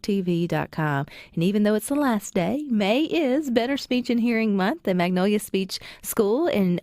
SuperTalkTV.com. And even though it's the last day, May is Better Speech and Hearing Month. The Magnolia Speech School in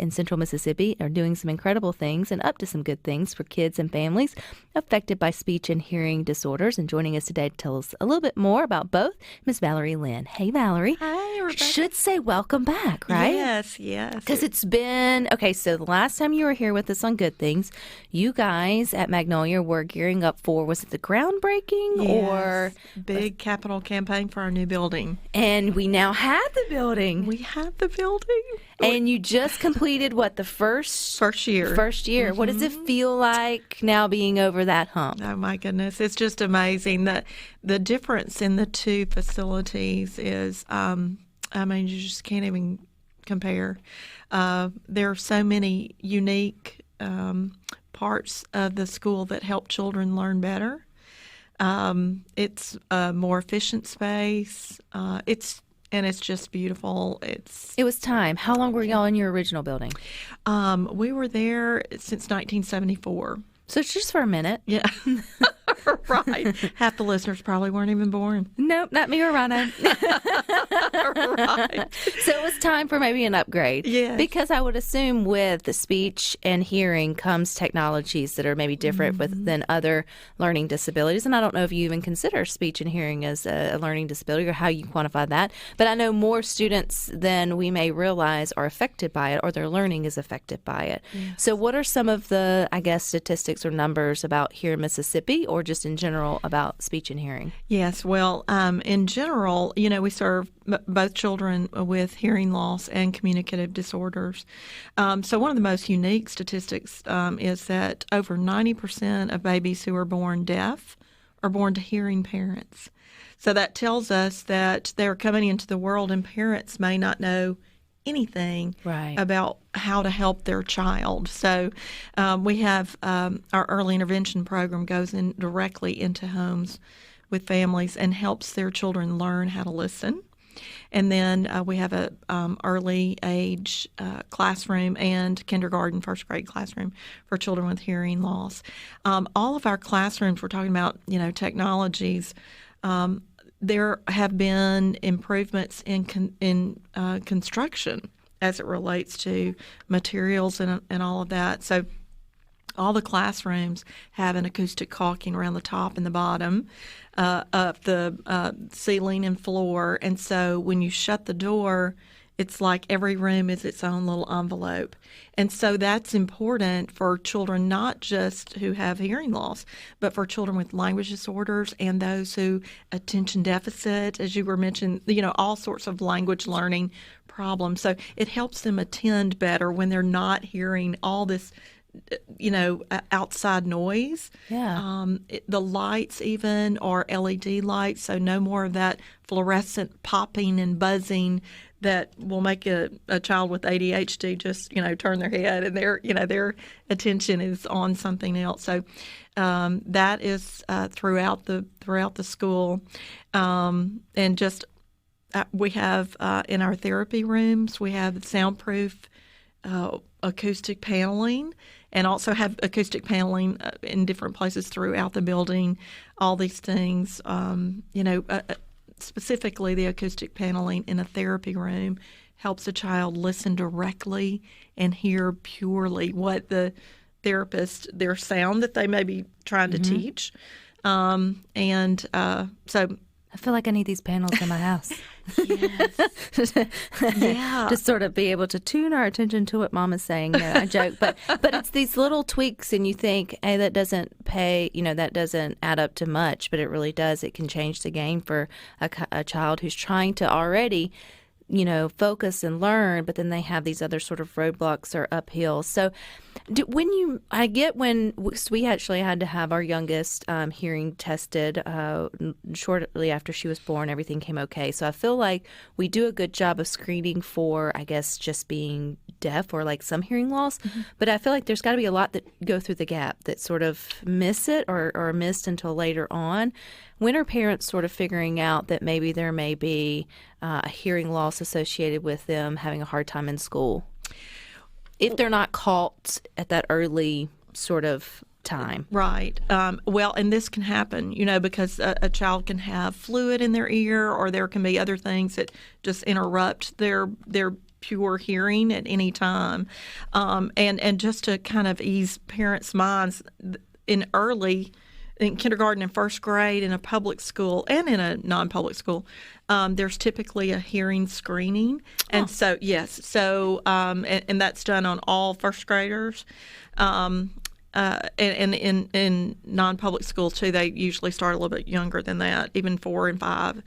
Central Mississippi are doing some incredible things and up to some good things for kids and families affected by speech and hearing disorders. And joining us today to tell us a little bit more about both, Miss Valerie Linn. Hey, Valerie. Hi, Rebecca. Should say welcome back, right? Yes. Because it's been, okay, so the last time you were here with us on Good Things, you guys at Magnolia were gearing up for, was it the groundbreaking? Yes. Or big capital campaign for our new building. And we now have the building. We have the building. And you just completed what, the first year. First year. Mm-hmm. What does it feel like now being over that hump? Oh my goodness, it's just amazing. The difference in the two facilities is, you just can't even compare. There are so many unique parts of the school that help children learn better. It's a more efficient space. It's just beautiful. It was time. How long were y'all in your original building? We were there since 1974. So it's just for a minute. Yeah. Right. Half the listeners probably weren't even born. Nope, not me or Rana. Right. So it was time for maybe an upgrade. Yes. Because I would assume with the speech and hearing comes technologies that are maybe different than other learning disabilities. And I don't know if you even consider speech and hearing as a learning disability or how you quantify that. But I know more students than we may realize are affected by it or their learning is affected by it. Yes. So what are some of the, I guess, statistics or numbers about here in Mississippi or just in general about speech and hearing? Yes, well, in general, we serve both children with hearing loss and communicative disorders. So one of the most unique statistics is that over 90% of babies who are born deaf are born to hearing parents. So that tells us that they're coming into the world and parents may not know anything about how to help their child. So we have our early intervention program goes in directly into homes with families and helps their children learn how to listen. And then we have a early age classroom and kindergarten, first grade classroom for children with hearing loss. All of our classrooms, we're talking about, technologies. There have been improvements in construction as it relates to materials and all of that. So all the classrooms have an acoustic caulking around the top and the bottom of the ceiling and floor. And so when you shut the door, it's like every room is its own little envelope. And so that's important for children, not just who have hearing loss, but for children with language disorders and those who attention deficit, as you were mentioning, all sorts of language learning problems. So it helps them attend better when they're not hearing all this outside noise. Yeah. The lights even are LED lights, so no more of that fluorescent popping and buzzing that will make a child with ADHD just, turn their head and their attention is on something else. So that is throughout the school, and just we have in our therapy rooms we have soundproof acoustic paneling, and also have acoustic paneling in different places throughout the building. All these things, specifically the acoustic paneling in a therapy room helps a child listen directly and hear purely what the therapist, their sound that they may be trying to teach. So I feel like I need these panels in my house. Yes. Yeah. To sort of be able to tune our attention to what Mom is saying. No, I joke, but it's these little tweaks, and you think, hey, that doesn't that doesn't add up to much, but it really does. It can change the game for a child who's trying to already, focus and learn, but then they have these other sort of roadblocks or uphill. So when we actually had to have our youngest hearing tested shortly after she was born, everything came okay. So I feel like we do a good job of screening for, I guess, just being deaf or like some hearing loss. Mm-hmm. But I feel like there's got to be a lot that go through the gap that sort of miss it or are missed until later on. When are parents sort of figuring out that maybe there may be a hearing loss associated with them having a hard time in school? If they're not caught at that early sort of time. Right. Well, and this can happen, because a child can have fluid in their ear, or there can be other things that just interrupt their pure hearing at any time. And just to kind of ease parents' minds, in kindergarten and first grade in a public school and in a non-public school, there's typically a hearing screening. And so, yes, and that's done on all first graders. And in non-public schools, too, they usually start a little bit younger than that, even 4 and 5.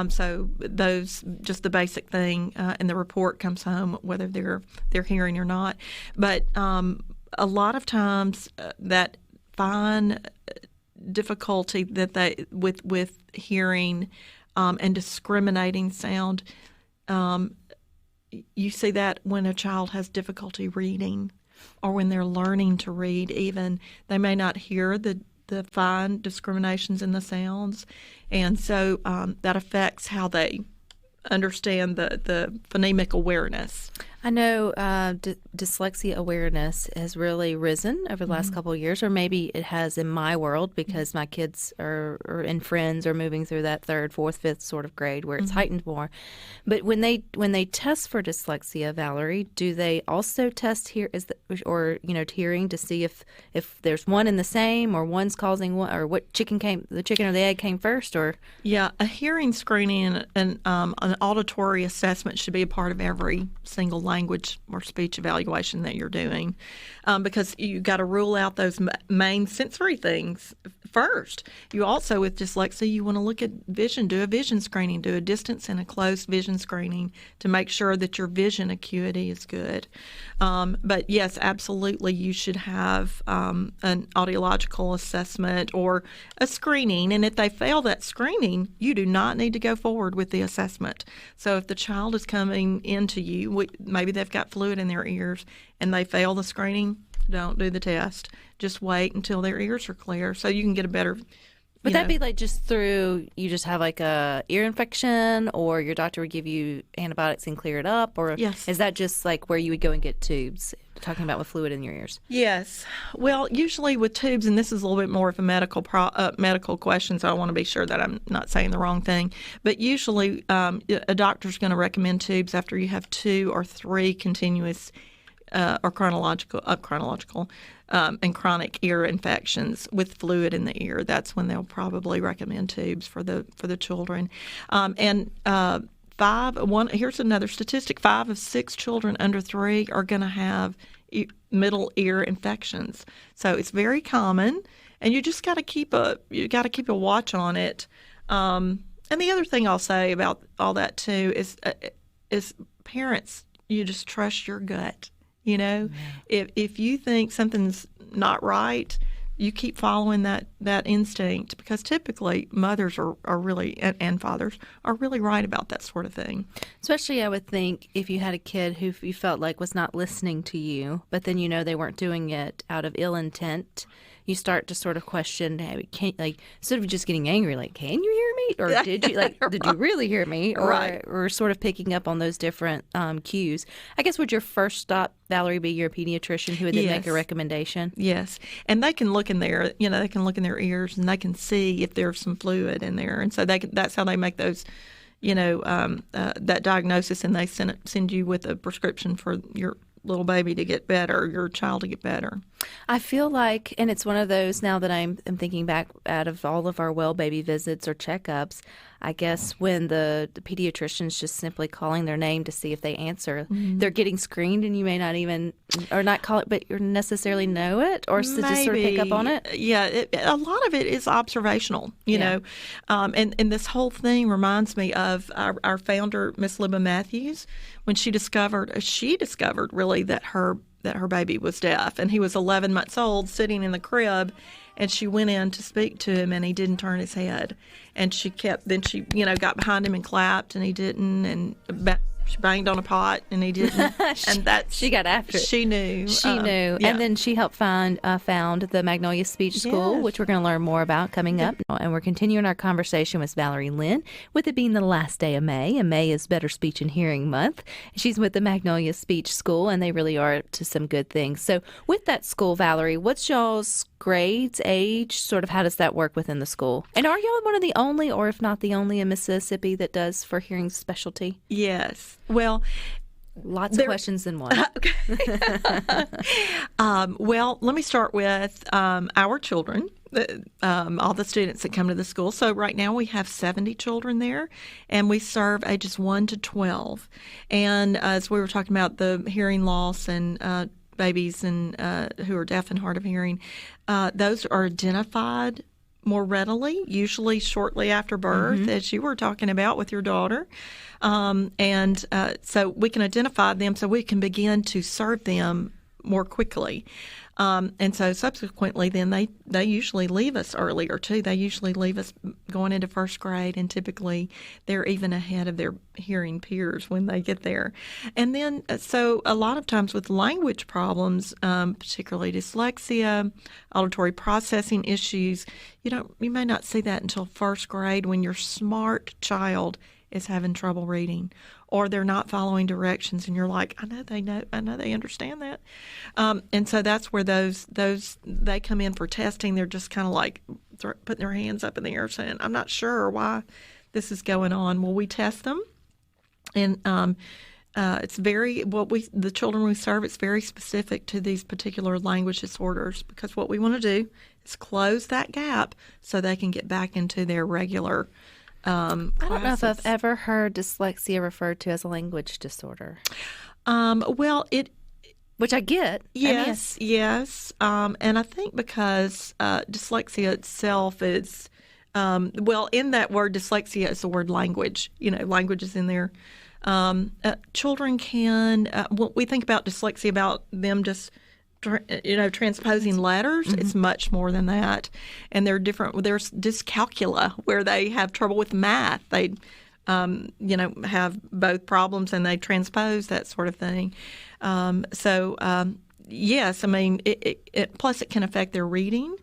So those, just the basic thing, and the report comes home whether they're hearing or not. But a lot of times that fine difficulty that they with hearing and discriminating sound, you see that when a child has difficulty reading, or when they're learning to read. Even they may not hear the fine discriminations in the sounds, and so that affects how they understand the phonemic awareness. I know dyslexia awareness has really risen over the last couple of years, or maybe it has in my world because my kids and friends are moving through that 3rd, 4th, 5th sort of grade where it's heightened more. But when they test for dyslexia, Valerie, do they also test hearing to see if there's one in the same, or one's causing one, or what the chicken or the egg came first, or? Yeah, a hearing screening and an auditory assessment should be a part of every single language or speech evaluation that you're doing, because you got to rule out those main sensory things first. You also, with dyslexia, you want to look at vision, do a vision screening, do a distance and a close vision screening to make sure that your vision acuity is good. But yes, absolutely, you should have an audiological assessment or a screening, and if they fail that screening, you do not need to go forward with the assessment. So if the child is coming into you, maybe they've got fluid in their ears and they fail the screening, don't do the test. Just wait until their ears are clear so you can get a better. Would that be like just through, you just have like a ear infection, or your doctor would give you antibiotics and clear it up? Or yes. Is that just like where you would go and get tubes, talking about with fluid in your ears? Yes. Well, usually with tubes, and this is a little bit more of a medical question, so I want to be sure that I'm not saying the wrong thing. But usually a doctor's going to recommend tubes after you have 2 or 3 continuous or chronological and chronic ear infections with fluid in the ear. That's when they'll probably recommend tubes for the children. Here's another statistic: 5 of 6 children under 3 are going to have middle ear infections. So it's very common, and you just got to keep a watch on it. And the other thing I'll say about all that too is parents, you just trust your gut. If you think something's not right, you keep following that instinct, because typically mothers are really, and fathers are really right about that sort of thing. Especially, I would think, if you had a kid who you felt like was not listening to you, but then they weren't doing it out of ill intent. You start to sort of question, instead of just getting angry, like, can you hear me? Or did you did you really hear me? Or, right. Or sort of picking up on those different cues. I guess, would your first stop, Valerie, be your pediatrician who would then make a recommendation? Yes. And they can look in there, they can look in their ears and they can see if there's some fluid in there. And so that's how they make those, that diagnosis, and they send you with a prescription for your little baby to get better, your child to get better. I feel like, and it's one of those, now that I'm thinking back, out of all of our well baby visits or checkups, I guess when the pediatrician's just simply calling their name to see if they answer, they're getting screened, and you may not even, or not call it, but you necessarily know it, or just sort of pick up on it. Yeah, a lot of it is observational, you know. And this whole thing reminds me of our founder, Miss Libba Matthews, when she discovered really that her baby was deaf, and he was 11 months old, sitting in the crib, and she went in to speak to him, and he didn't turn his head, and she got behind him and clapped, and he didn't, and She banged on a pot, and he didn't. And that's she got after it. She knew. She knew. Yeah. And then she helped found the Magnolia Speech School, Yes. which we're going to learn more about coming up. And we're continuing our conversation with Valerie Linn, with it being the last day of May, and May is Better Speech and Hearing Month. She's with the Magnolia Speech School, and they really are up to some good things. So with that school, Valerie, what's y'all's grades, age, sort of how does that work within the school? And are y'all one of the only, or if not the only in Mississippi that does for hearing specialty? Yes. Well, lots of questions in one. Well, let me start with our children, all the students that come to the school. So right now we have 70 children there, and we serve ages 1 to 12. And as we were talking about the hearing loss and babies and who are deaf and hard of hearing, those are identified more readily, usually shortly after birth, as you were talking about with your daughter. So we can identify them so we can begin to serve them more quickly. And so subsequently, then they usually leave us earlier, too. They usually leave us going into first grade, and typically they're even ahead of their hearing peers when they get there. And then, so a lot of times with language problems, particularly dyslexia, auditory processing issues, you may not see that until first grade when your smart child is having trouble reading, or they're not following directions, and you're like, I know they understand that. And so that's where those they come in for testing. They're just kind of like putting their hands up in the air saying, I'm not sure why this is going on. Well, we test them, and it's the children we serve, it's very specific to these particular language disorders, because what we want to do is close that gap so they can get back into their regular I don't know if I've ever heard dyslexia referred to as a language disorder. Which I get. Yes, yes. And I think because dyslexia itself is, in that word dyslexia is the word language. Language is in there. Children can, when we think about dyslexia, about them just transposing letters, it's much more than that. And there are different, there's dyscalculia where they have trouble with math. They, have both problems and they transpose, that sort of thing. Yes, I mean, it plus it can affect their reading.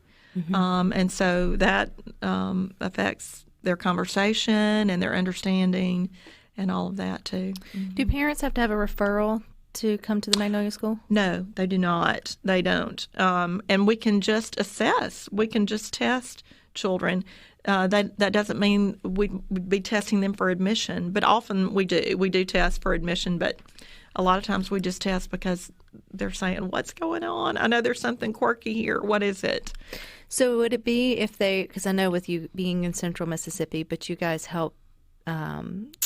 And so that affects their conversation and their understanding and all of that too. Do parents have to have a referral to come to the Magnolia School? No, they do not. They don't. And we can just assess. We can just test children. That doesn't mean we'd be testing them for admission, but often we do. We do test for admission, but a lot of times we just test because they're saying, what's going on? I know there's something quirky here. What is it? So would it be because I know with you being in central Mississippi, but you guys help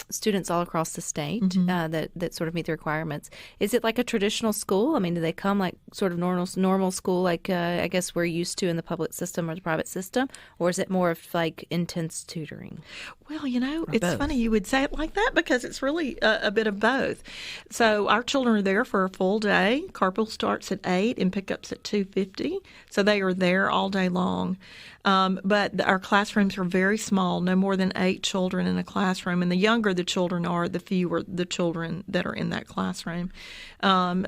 students all across the state that sort of meet the requirements. Is it like a traditional school? I mean, do they come like sort of normal school, like I guess we're used to in the public system or the private system, or is it more of like intense tutoring? Well, it's funny you would say it like that because it's really a bit of both. So our children are there for a full day. Carpool starts at 8 and pickups at 2:50. So they are there all day long. But our classrooms are very small, no more than 8 children in a classroom. And the younger the children are, the fewer the children that are in that classroom. And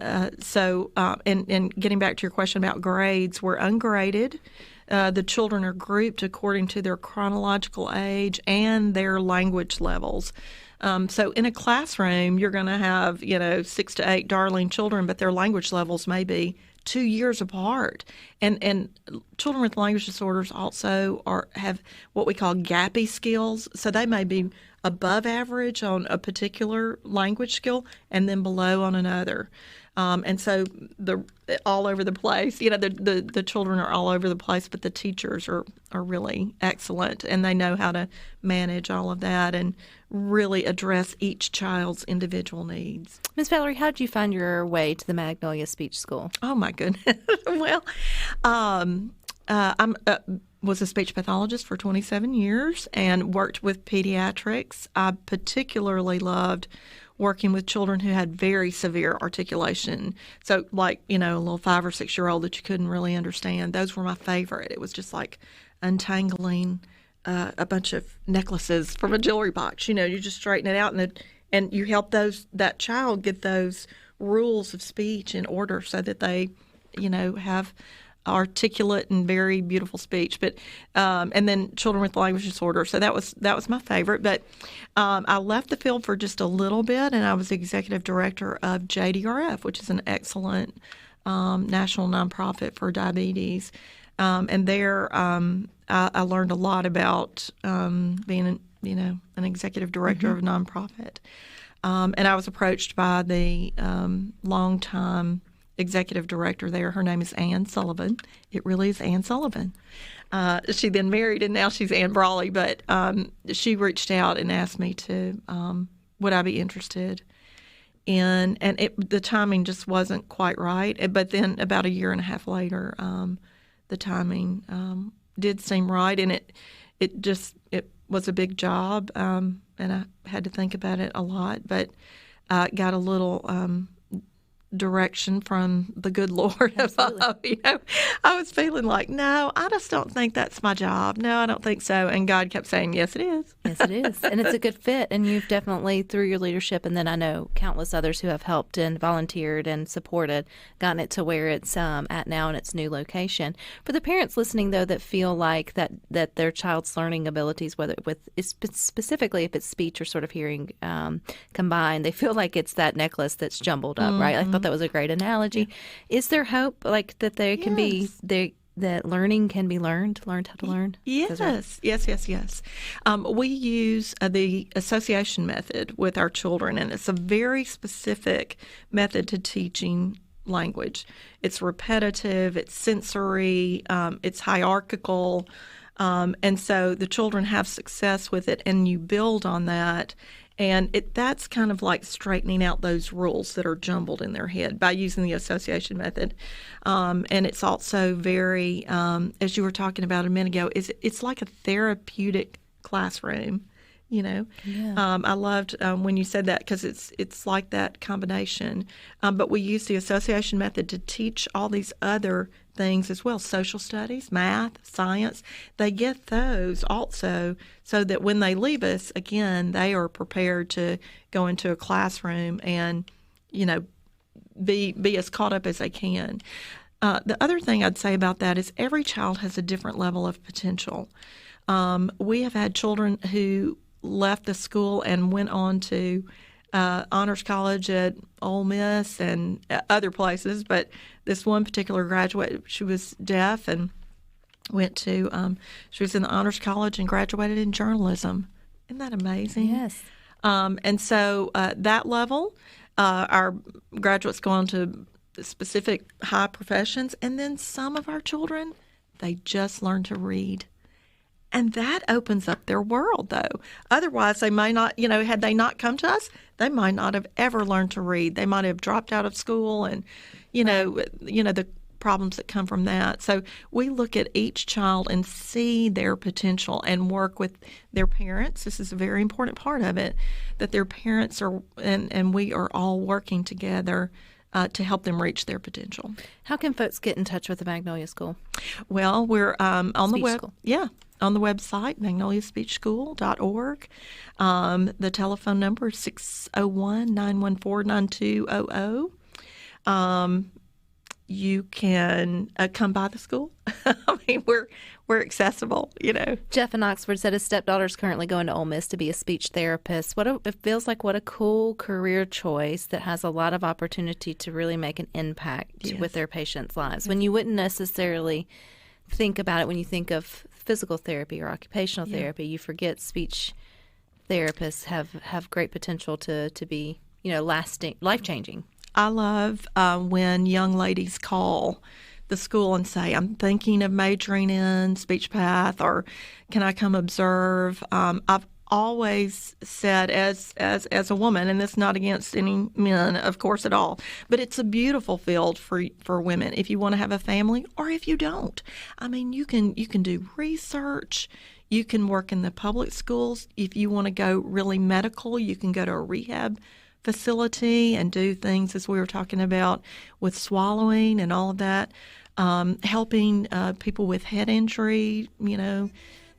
getting back to your question about grades, we're ungraded. The children are grouped according to their chronological age and their language levels. So in a classroom, you're going to have, 6 to 8 darling children, but their language levels may be 2 years apart. And children with language disorders also have what we call gappy skills. So they may be above average on a particular language skill and then below on another. And so all over the place, the children are all over the place, but the teachers are really excellent, and they know how to manage all of that and really address each child's individual needs. Ms. Valerie, how did you find your way to the Magnolia Speech School? Oh, my goodness. Well, I was a speech pathologist for 27 years and worked with pediatrics. I particularly loved working with children who had very severe articulation. So like, a little 5 or 6 year old that you couldn't really understand. Those were my favorite. It was just like untangling a bunch of necklaces from a jewelry box. You just straighten it out and and you help that child get those rules of speech in order so that they, have articulate and very beautiful speech. But and then children with language disorder. So that was my favorite. But I left the field for just a little bit, and I was the executive director of JDRF, which is an excellent national nonprofit for diabetes. And there, I learned a lot about being, an executive director of a nonprofit. And I was approached by the longtime executive director there. Her name is Ann Sullivan. It really is Ann Sullivan. She then married, and now she's Ann Brawley. But she reached out and asked me to, would I be interested in, and the timing just wasn't quite right. But then about a year and a half later, the timing did seem right, and it was a big job, and I had to think about it a lot, but got a little direction from the good Lord above. I was feeling like, no, I just don't think that's my job. No, I don't think so. And God kept saying, yes, it is. Yes, it is. And it's a good fit. And you've definitely, through your leadership, and then I know countless others who have helped and volunteered and supported, gotten it to where it's at now in its new location. For the parents listening, though, that feel like that their child's learning abilities, whether specifically if it's speech or sort of hearing combined, they feel like it's that necklace that's jumbled up, right? I thought that was a great analogy. Is there hope, like that there can be that learning can be learned how to learn? Yes. We use the association method with our children, and it's a very specific method to teaching language. It's repetitive, it's sensory, it's hierarchical, and so the children have success with it, and you build on that. And that's kind of like straightening out those rules that are jumbled in their head by using the association method. And it's also very, as you were talking about a minute ago, it's like a therapeutic classroom. Yeah. I loved when you said that, because it's like that combination. But we use the association method to teach all these other things as well: social studies, math, science. They get those also, so that when they leave us, again, they are prepared to go into a classroom and, be as caught up as they can. The other thing I'd say about that is every child has a different level of potential. We have had children who left the school and went on to honors college at Ole Miss and other places, but this one particular graduate, she was deaf and went to, she was in the honors college and graduated in journalism. Isn't that amazing? Yes. And so that level, our graduates go on to specific high professions, and then some of our children, they just learn to read. And that opens up their world, though. Otherwise, they may not, had they not come to us, they might not have ever learned to read. They might have dropped out of school, and, the problems that come from that. So we look at each child and see their potential and work with their parents. This is a very important part of it, that their parents are, and we are all working together to help them reach their potential. How can folks get in touch with the Magnolia School? Well, we're on the web. School. Yeah. On the website, magnoliaspeechschool.org. The telephone number is 601-914-9200. You can come by the school. I mean, we're accessible, Jeff in Oxford said his stepdaughter is currently going to Ole Miss to be a speech therapist. It feels like what a cool career choice that has a lot of opportunity to really make an impact with their patients' lives. When you wouldn't necessarily think about it when you think of physical therapy or occupational therapy, you forget speech therapists have great potential to be, lasting, life-changing. I love when young ladies call the school and say, I'm thinking of majoring in speech path, or can I come observe? I've always said as a woman, and it's not against any men, of course, at all, but it's a beautiful field for women if you want to have a family or if you don't. I mean, you can do research. You can work in the public schools. If you want to go really medical, you can go to a rehab facility and do things, as we were talking about, with swallowing and all of that, helping people with head injury,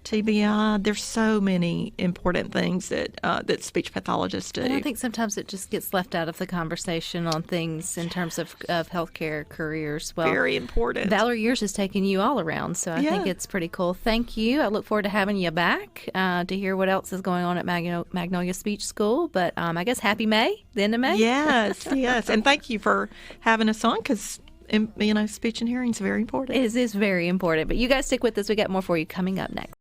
TBI. There's so many important things that speech pathologists do. And I think sometimes it just gets left out of the conversation on things in terms of healthcare careers. Well, very important. Valerie, yours has taken you all around, so I think it's pretty cool. Thank you. I look forward to having you back to hear what else is going on at Magnolia Speech School. But I guess happy May, the end of May. Yes, yes. And thank you for having us on, because speech and hearing is very important. It is very important. But you guys stick with us. We got more for you coming up next.